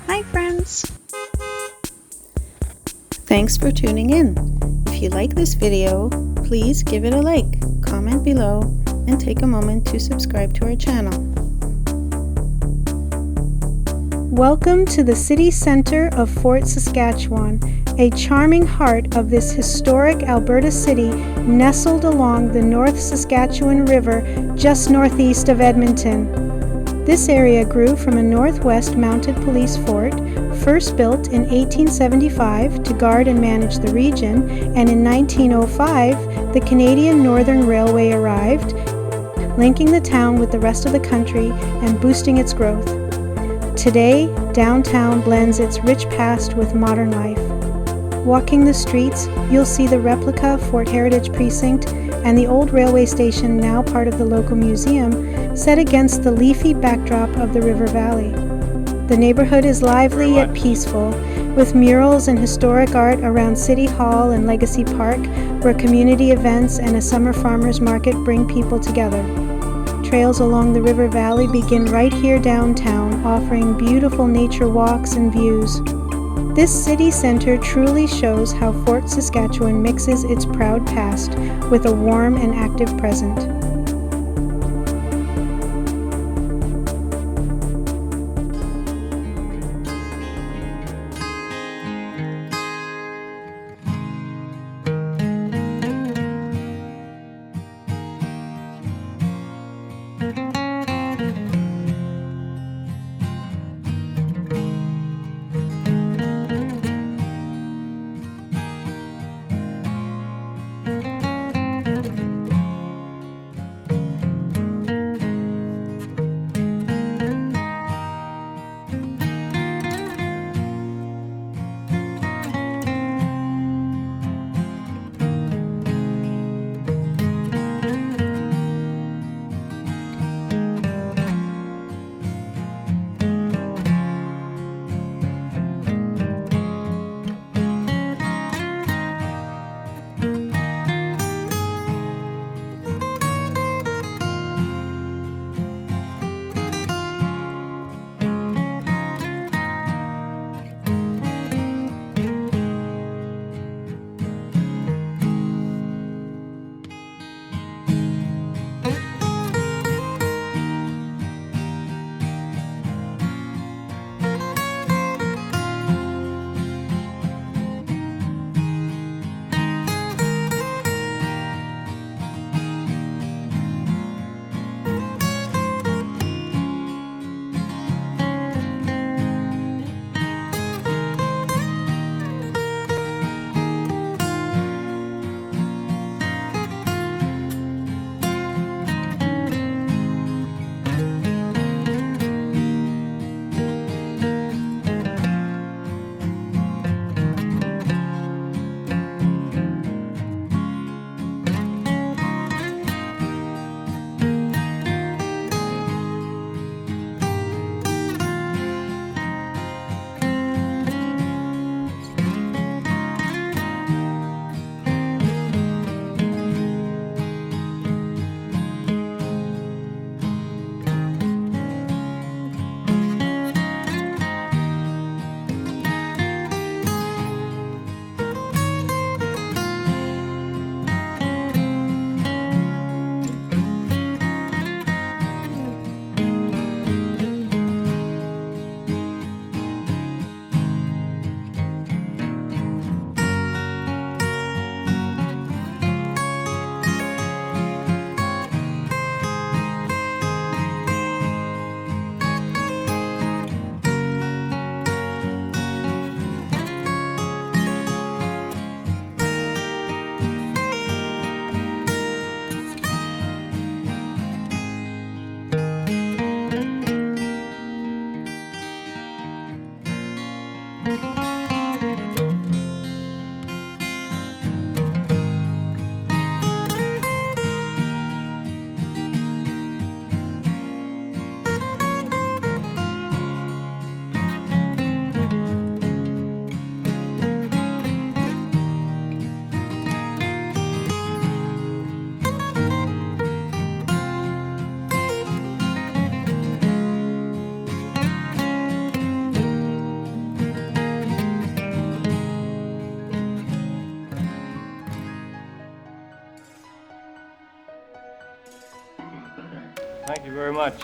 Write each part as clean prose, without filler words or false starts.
Hi friends! Thanks for tuning in. If you like this video, please give it a like, comment below, and take a moment to subscribe to our channel. Welcome to the city center of Fort Saskatchewan, a charming heart of this historic Alberta city nestled along the North Saskatchewan River just northeast of Edmonton. This area grew from a northwest mounted police fort, first built in 1875 to guard and manage the region, and in 1905 the Canadian Northern Railway arrived, linking the town with the rest of the country and boosting its growth. Today, downtown blends its rich past with modern life. Walking the streets, you'll see the replica Fort Heritage Precinct and the old railway station, now part of the local museum, set against the leafy backdrop of the river valley. The neighborhood is lively yet peaceful, with murals and historic art around City Hall and Legacy Park, where community events and a summer farmers market bring people together. Trails along the river valley begin right here downtown, offering beautiful nature walks and views. This city center truly shows how Fort Saskatchewan mixes its proud past with a warm and active present. Thank you very much.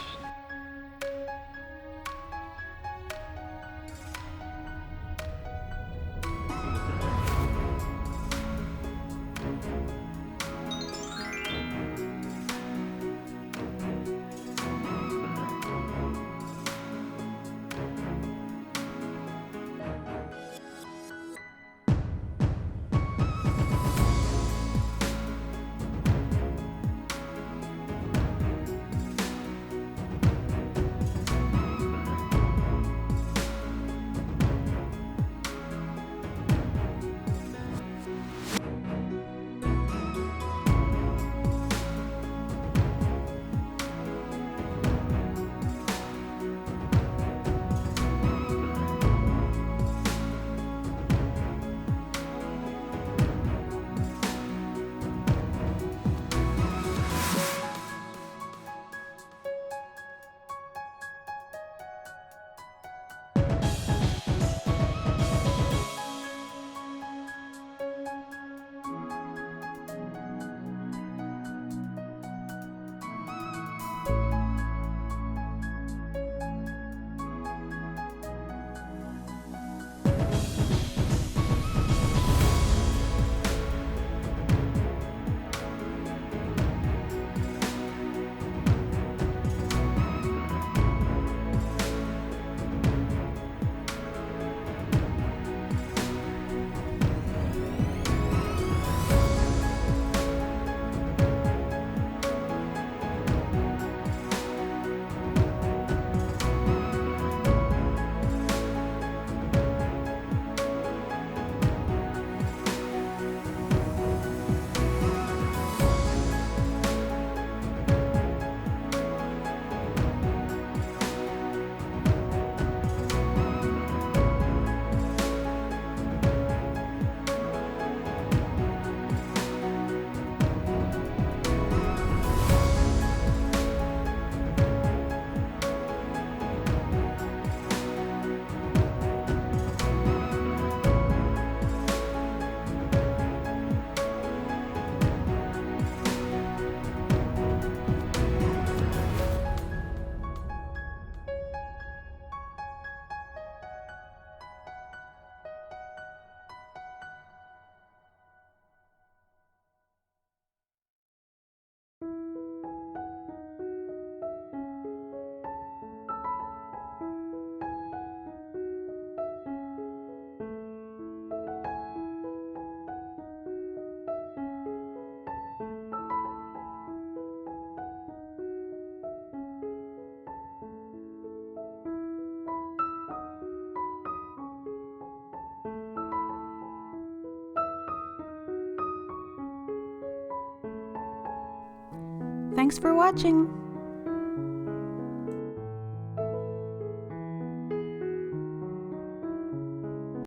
Thanks for watching.